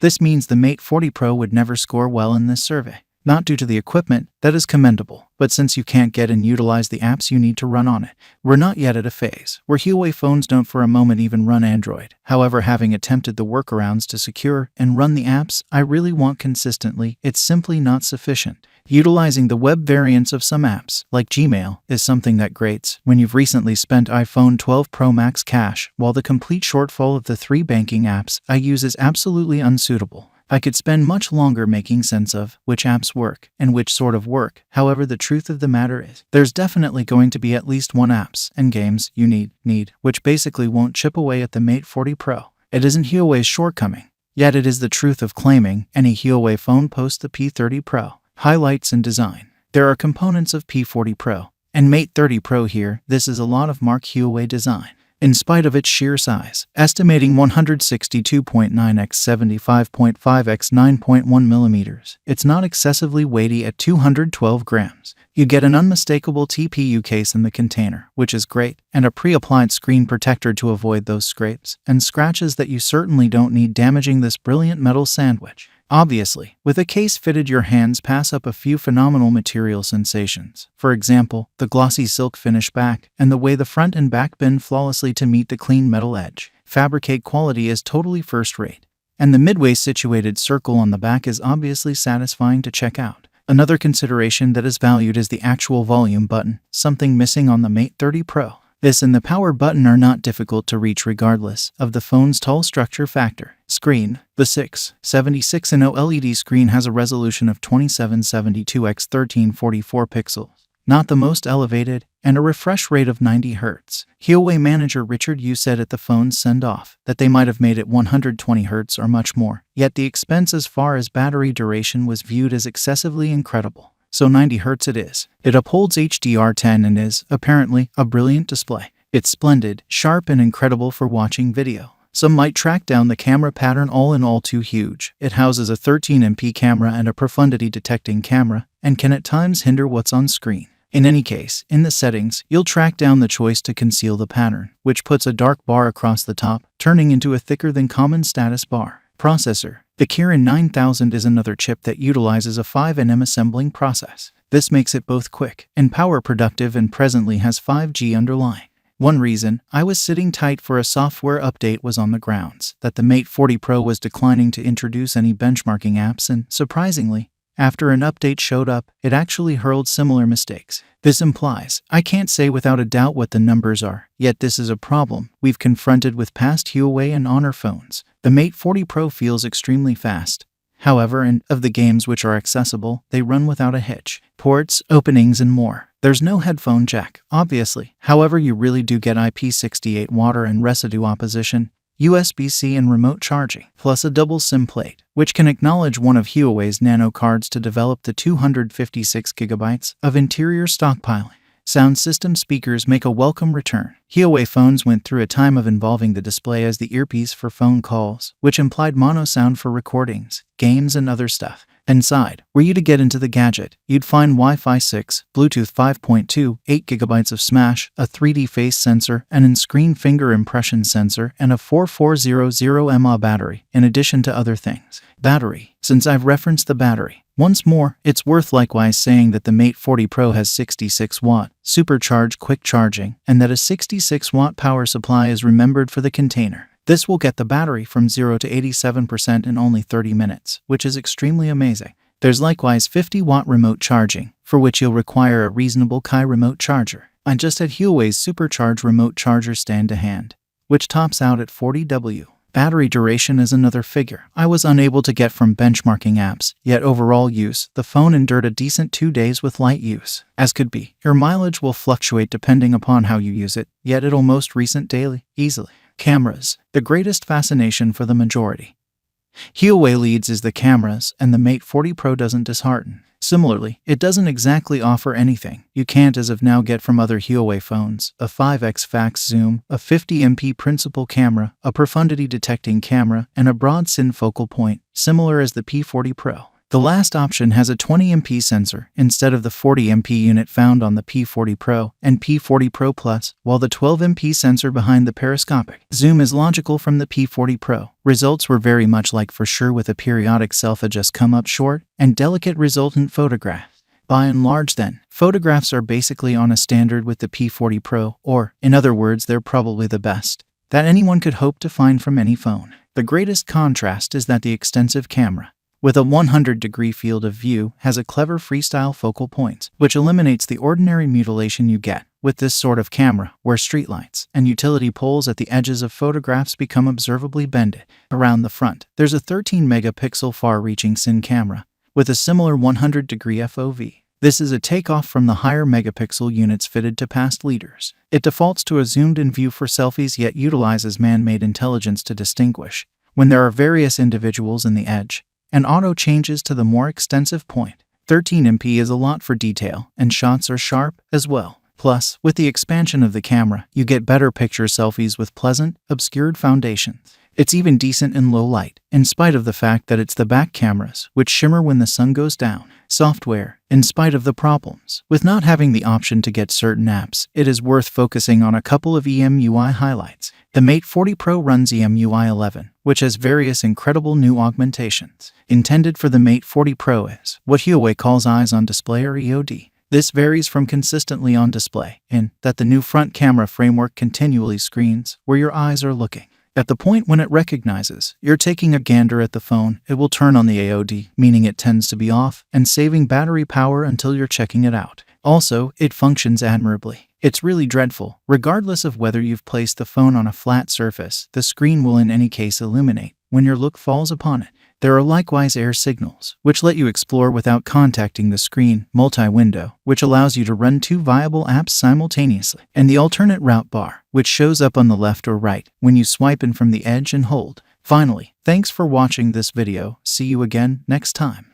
This means the Mate 40 Pro would never score well in this survey. Not due to the equipment, that is commendable, but since you can't get and utilize the apps you need to run on it. We're not yet at a phase where Huawei phones don't for a moment even run Android. However, having attempted the workarounds to secure and run the apps I really want consistently, it's simply not sufficient. Utilizing the web variants of some apps, like Gmail, is something that grates when you've recently spent iPhone 12 Pro Max cash, while the complete shortfall of the 3 banking apps I use is absolutely unsuitable. I could spend much longer making sense of which apps work and which sort of work. However, the truth of the matter is, there's definitely going to be at least one apps and games you need, which basically won't chip away at the Mate 40 Pro. It isn't Huawei's shortcoming, yet it is the truth of claiming any Huawei phone post the P30 Pro. Highlights and design. There are components of P40 Pro and Mate 30 Pro here. This is a lot of Mark Huawei design. In spite of its sheer size, estimating 162.9 x 75.5 x 9.1 mm, it's not excessively weighty at 212 grams. You get an unmistakable TPU case in the container, which is great, and a pre-applied screen protector to avoid those scrapes and scratches that you certainly don't need damaging this brilliant metal sandwich. Obviously, with a case fitted, your hands pass up a few phenomenal material sensations. For example, the glossy silk finish back, and the way the front and back bend flawlessly to meet the clean metal edge. Fabricate quality is totally first-rate, and the midway situated circle on the back is obviously satisfying to check out. Another consideration that is valued is the actual volume button, something missing on the Mate 30 Pro. This and the power button are not difficult to reach regardless of the phone's tall structure factor. Screen. The 676-inch OLED screen has a resolution of 2772 x 1344 pixels, not the most elevated, and a refresh rate of 90 Hz. Huawei manager Richard Yu said at the phone's send-off that they might have made it 120 Hz or much more, yet the expense as far as battery duration was viewed as excessively incredible. So 90 Hz it is. It upholds HDR10 and is, apparently, a brilliant display. It's splendid, sharp, and incredible for watching video. Some might track down the camera pattern. All in all, too huge. It houses a 13MP camera and a profundity-detecting camera, and can at times hinder what's on screen. In any case, in the settings, you'll track down the choice to conceal the pattern, which puts a dark bar across the top, turning into a thicker-than-common status bar. Processor. The Kirin 9000 is another chip that utilizes a 5nm assembling process. This makes it both quick and power productive, and presently has 5G underlying. One reason I was sitting tight for a software update was on the grounds that the Mate 40 Pro was declining to introduce any benchmarking apps, and, surprisingly, after an update showed up, it actually hurled similar mistakes. This implies, I can't say without a doubt what the numbers are, yet this is a problem we've confronted with past Huawei and Honor phones. The Mate 40 Pro feels extremely fast. However, and of the games which are accessible, they run without a hitch. Ports, openings, and more. There's no headphone jack, obviously. However, you really do get IP68 water and residue opposition, USB-C, and remote charging, plus a double SIM plate, which can acknowledge one of Huawei's nano cards to develop the 256GB of interior stockpiling. Sound system speakers make a welcome return. Huawei phones went through a time of involving the display as the earpiece for phone calls, which implied mono sound for recordings, games, and other stuff. Inside, were you to get into the gadget, you'd find Wi-Fi 6, Bluetooth 5.2, 8GB of Smash, a 3D face sensor, an in-screen finger impression sensor, and a 4400 mAh battery, in addition to other things. Battery. Since I've referenced the battery, once more, it's worth likewise saying that the Mate 40 Pro has 66-watt supercharged quick charging, and that a 66-watt power supply is remembered for the container. This will get the battery from 0 to 87% in only 30 minutes, which is extremely amazing. There's likewise 50-watt remote charging, for which you'll require a reasonable Qi remote charger. I just had Huawei's supercharged remote charger stand to hand, which tops out at 40 W. Battery duration is another figure I was unable to get from benchmarking apps, yet overall use, the phone endured a decent 2 days with light use. As could be, your mileage will fluctuate depending upon how you use it, yet it'll most recent daily, easily. Cameras. The greatest fascination for the majority. Huawei leads is the cameras, and the Mate 40 Pro doesn't dishearten. Similarly, it doesn't exactly offer anything you can't as of now get from other Huawei phones: a 5x fax zoom, a 50MP principal camera, a profundity detecting camera, and a broad sin focal point, similar as the P40 Pro. The last option has a 20MP sensor instead of the 40MP unit found on the P40 Pro and P40 Pro Plus, while the 12MP sensor behind the periscopic zoom is logical from the P40 Pro. Results were very much like for sure, with a periodic self-adjust come up short and delicate resultant photographs. By and large then, photographs are basically on a standard with the P40 Pro, or, in other words, they're probably the best that anyone could hope to find from any phone. The greatest contrast is that the extensive camera, with a 100-degree field of view, has a clever freestyle focal points, which eliminates the ordinary mutilation you get with this sort of camera, where streetlights and utility poles at the edges of photographs become observably bended. Around the front, there's a 13-megapixel far-reaching cine camera with a similar 100-degree FOV. This is a takeoff from the higher megapixel units fitted to past leaders. It defaults to a zoomed-in view for selfies, yet utilizes man-made intelligence to distinguish when there are various individuals in the edge, and auto changes to the more extensive point. 13MP is a lot for detail, and shots are sharp as well. Plus, with the expansion of the camera, you get better picture selfies with pleasant, obscured foundations. It's even decent in low light, in spite of the fact that it's the back cameras, which shimmer when the sun goes down. Software, in spite of the problems with not having the option to get certain apps, it is worth focusing on a couple of EMUI highlights. The Mate 40 Pro runs EMUI 11, which has various incredible new augmentations. Intended for the Mate 40 Pro is what Huawei calls Eyes on Display, or EOD. This varies from consistently on display, in that the new front camera framework continually screens where your eyes are looking. At the point when it recognizes you're taking a gander at the phone, it will turn on the AOD, meaning it tends to be off and saving battery power until you're checking it out. Also, it functions admirably. It's really dreadful. Regardless of whether you've placed the phone on a flat surface, the screen will in any case illuminate when your look falls upon it. There are likewise air signals, which let you explore without contacting the screen, multi-window, which allows you to run two viable apps simultaneously, and the alternate route bar, which shows up on the left or right when you swipe in from the edge and hold. Finally, thanks for watching this video. See you again next time.